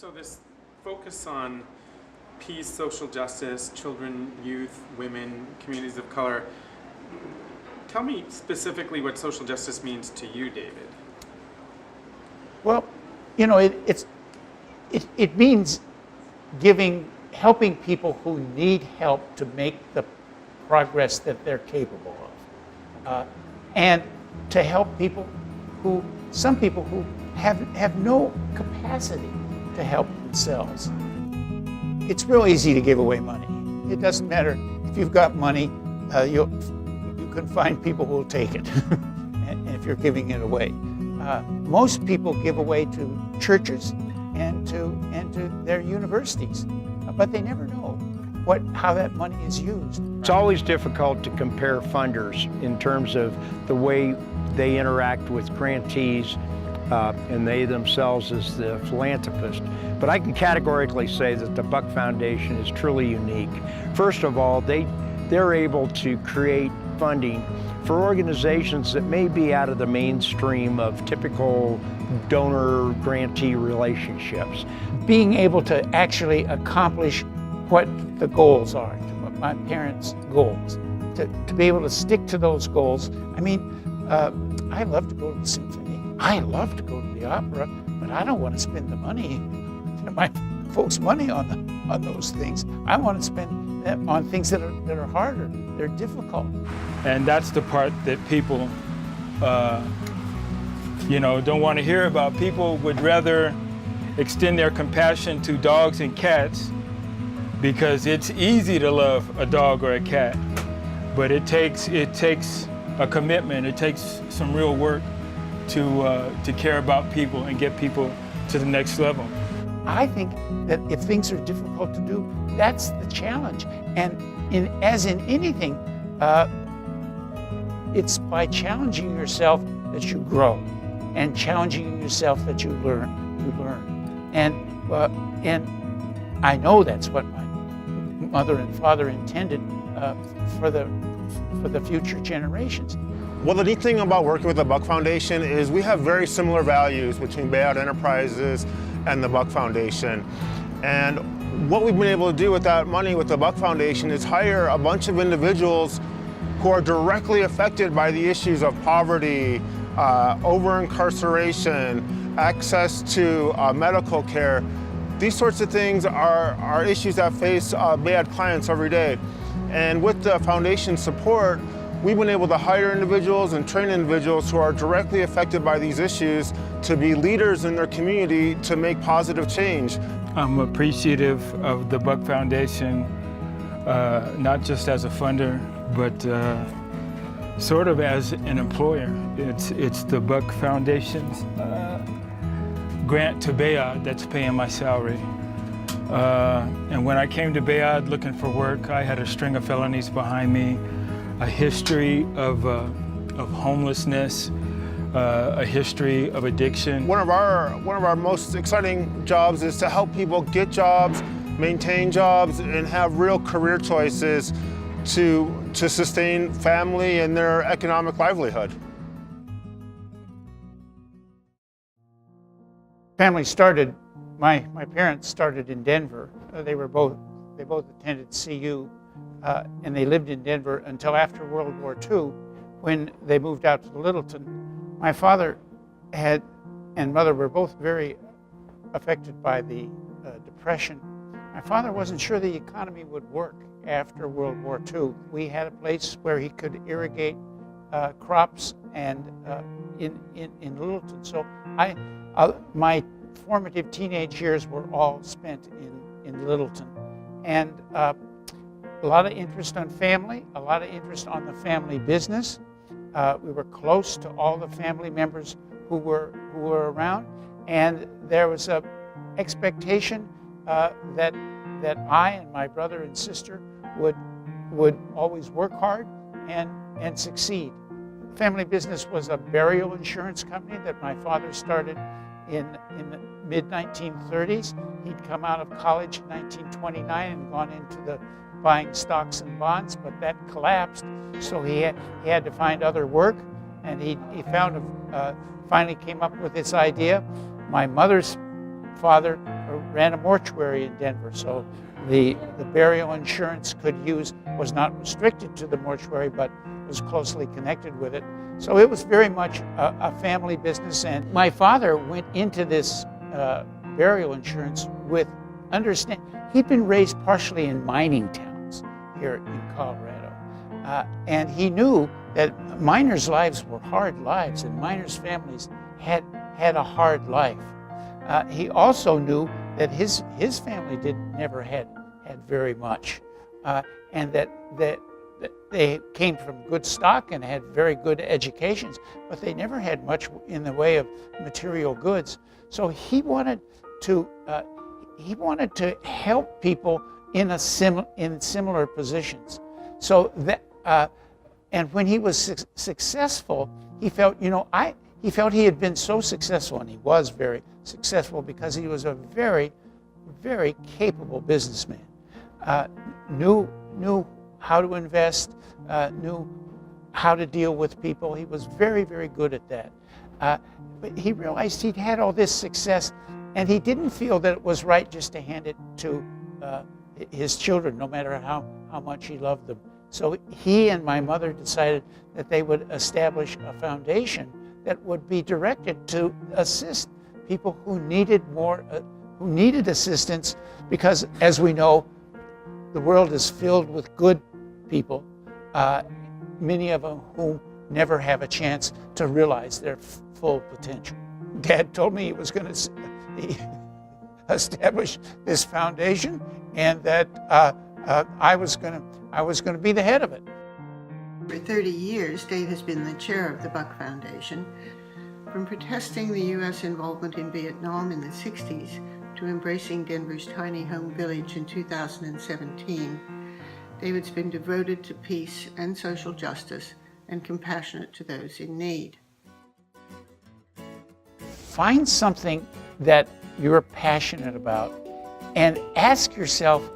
So this focus on peace, social justice, children, youth, women, communities of color, tell me specifically what social justice means to you, David. Well, you know, it means helping people who need help to make the progress that they're capable of, and to help some people who have no capacity to help themselves. It's real easy to give away money. It doesn't matter if you've got money, you can find people who will take it, and if you're giving it away. Most people give away to churches and to their universities, but they never know how that money is used. It's always difficult to compare funders in terms of the way they interact with grantees and they themselves as the philanthropist. But I can categorically say that the Buck Foundation is truly unique. First of all, they're able to create funding for organizations that may be out of the mainstream of typical donor-grantee relationships. Being able to actually accomplish what the goals are, my parents' goals, to be able to stick to those goals. I mean, I love to go to the symphony. I love to go to the opera, but I don't want to spend the money, my folks' money on those things. I want to spend them on things that are harder, they're difficult. And that's the part that people, don't want to hear about. People would rather extend their compassion to dogs and cats because it's easy to love a dog or a cat, but it takes a commitment. It takes some real work to care about people and get people to the next level. I think that if things are difficult to do, that's the challenge. And as in anything, it's by challenging yourself that you grow, and challenging yourself that you learn. And I know that's what my mother and father intended for the future generations. Well, the neat thing about working with the Buck Foundation is we have very similar values between Bay Out Enterprises and the Buck Foundation. And what we've been able to do with that money with the Buck Foundation is hire a bunch of individuals who are directly affected by the issues of poverty, over-incarceration, access to medical care. These sorts of things are issues that face Bay Out clients every day. And with the foundation's support, we've been able to hire individuals and train individuals who are directly affected by these issues to be leaders in their community to make positive change. I'm appreciative of the Buck Foundation, not just as a funder, but sort of as an employer. It's the Buck Foundation's grant to Bay Out that's paying my salary. And when I came to Bay Out looking for work, I had a string of felonies behind me, a history of homelessness, a history of addiction. One of our most exciting jobs is to help people get jobs, maintain jobs, and have real career choices to sustain family and their economic livelihood. Family started, my parents started in Denver. They both attended CU, and they lived in Denver until after World War II, when they moved out to Littleton. My father and mother were both very affected by the Depression. My father wasn't sure the economy would work after World War II. We had a place where he could irrigate crops and in Littleton. So my formative teenage years were all spent in Littleton. And a lot of interest on family, a lot of interest on the family business. We were close to all the family members who were around, and there was a expectation that I and my brother and sister would always work hard and succeed. Family business was a burial insurance company that my father started in the mid-1930s. He'd come out of college in 1929 and gone into the buying stocks and bonds, but that collapsed, so he had to find other work, and he finally came up with this idea. My mother's father ran a mortuary in Denver, so the burial insurance was not restricted to the mortuary, but was closely connected with it. So it was very much a family business, and my father went into this burial insurance with understanding. He'd been raised partially in mining towns here in Colorado, and he knew that miners' lives were hard lives, and miners' families had a hard life. He also knew that his family never had very much, and that they came from good stock and had very good educations, but they never had much in the way of material goods. So he wanted to help people in similar positions. So that and when he was successful, he felt he felt he had been so successful, and he was very successful because he was a very, very capable businessman. Knew how to invest, knew how to deal with people. He was very, very good at that. But he realized he'd had all this success, and he didn't feel that it was right just to hand it to his children, no matter how much he loved them. So he and my mother decided that they would establish a foundation that would be directed to assist people who needed assistance, because as we know, the world is filled with good people, many of whom never have a chance to realize their full potential. Dad told me he was going to establish this foundation, and that I was going to be the head of it. For 30 years, Dave has been the chair of the Buck Foundation. From protesting the U.S. involvement in Vietnam in the 60s to embracing Denver's tiny home village in 2017, David's been devoted to peace and social justice and compassionate to those in need. Find something that you're passionate about and ask yourself,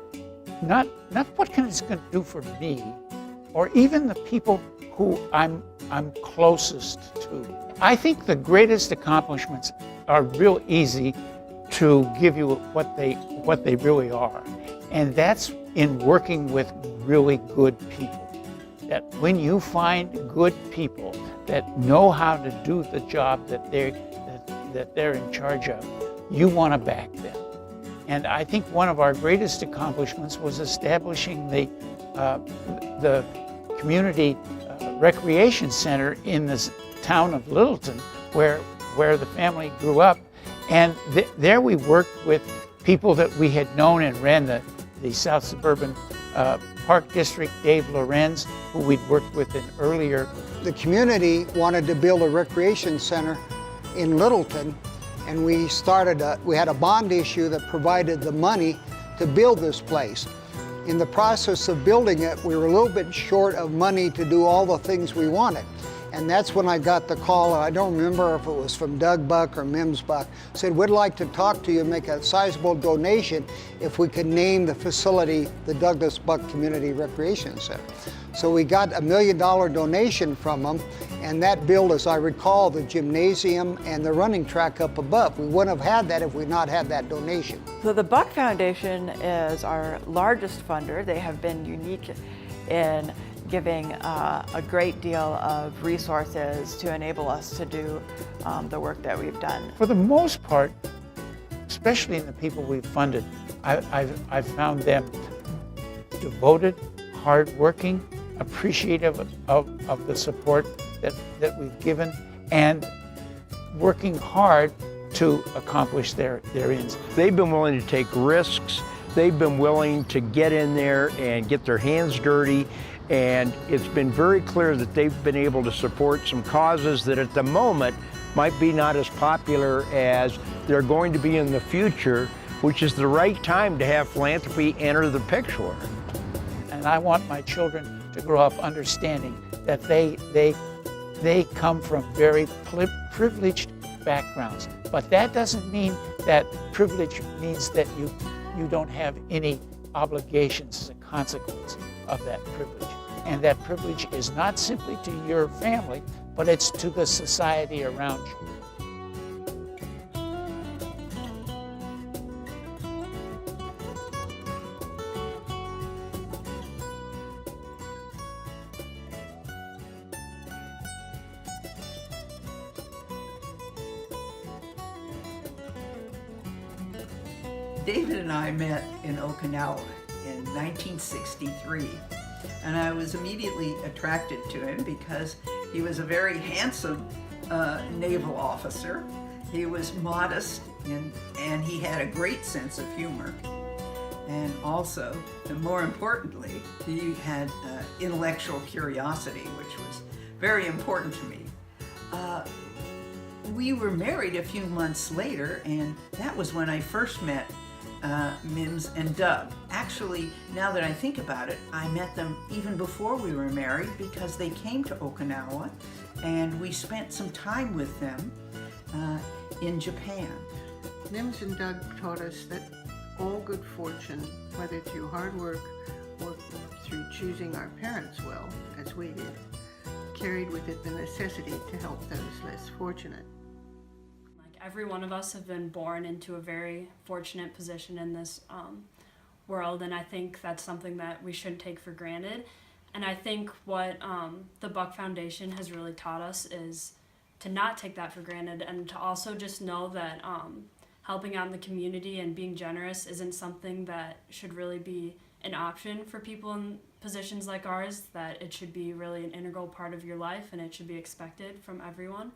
not what can this going to do for me, or even the people who I'm closest to. I think the greatest accomplishments are real easy to give you what they really are, and that's in working with really good people. That when you find good people that know how to do the job that they're in charge of, you want to back them. And I think one of our greatest accomplishments was establishing the community recreation center in this town of Littleton, where the family grew up. And there we worked with people that we had known and ran the South Suburban Park District, Dave Lorenz, who we'd worked with in earlier. The community wanted to build a recreation center in Littleton, and we had a bond issue that provided the money to build this place. In the process of building it, we were a little bit short of money to do all the things we wanted. And that's when I got the call, I don't remember if it was from Doug Buck or Mims Buck, said, we'd like to talk to you and make a sizable donation if we could name the facility the Douglas Buck Community Recreation Center. So we got $1 million donation from them, and that built, as I recall, the gymnasium and the running track up above. We wouldn't have had that if we'd not had that donation. So the Buck Foundation is our largest funder. They have been unique in giving a great deal of resources to enable us to do the work that we've done. For the most part, especially in the people we've funded, I've found them devoted, hardworking, appreciative of the support that we've given, and working hard to accomplish their ends. They've been willing to take risks. They've been willing to get in there and get their hands dirty. And it's been very clear that they've been able to support some causes that at the moment might be not as popular as they're going to be in the future, which is the right time to have philanthropy enter the picture. And I want my children to grow up understanding that they come from very privileged backgrounds. But that doesn't mean that privilege means that you don't have any obligations as a consequence of that privilege. And that privilege is not simply to your family, but it's to the society around you. David and I met in Okinawa in 1963, and I was immediately attracted to him because he was a very handsome naval officer. He was modest and he had a great sense of humor. And also, and more importantly, he had intellectual curiosity, which was very important to me. We were married a few months later, and that was when I first met Mims and Doug. Actually, now that I think about it, I met them even before we were married because they came to Okinawa and we spent some time with them in Japan. Mims and Doug taught us that all good fortune, whether through hard work or through choosing our parents well, as we did, carried with it the necessity to help those less fortunate. Every one of us have been born into a very fortunate position in this world, and I think that's something that we shouldn't take for granted. And I think what the Buck Foundation has really taught us is to not take that for granted, and to also just know that helping out in the community and being generous isn't something that should really be an option for people in positions like ours, that it should be really an integral part of your life and it should be expected from everyone.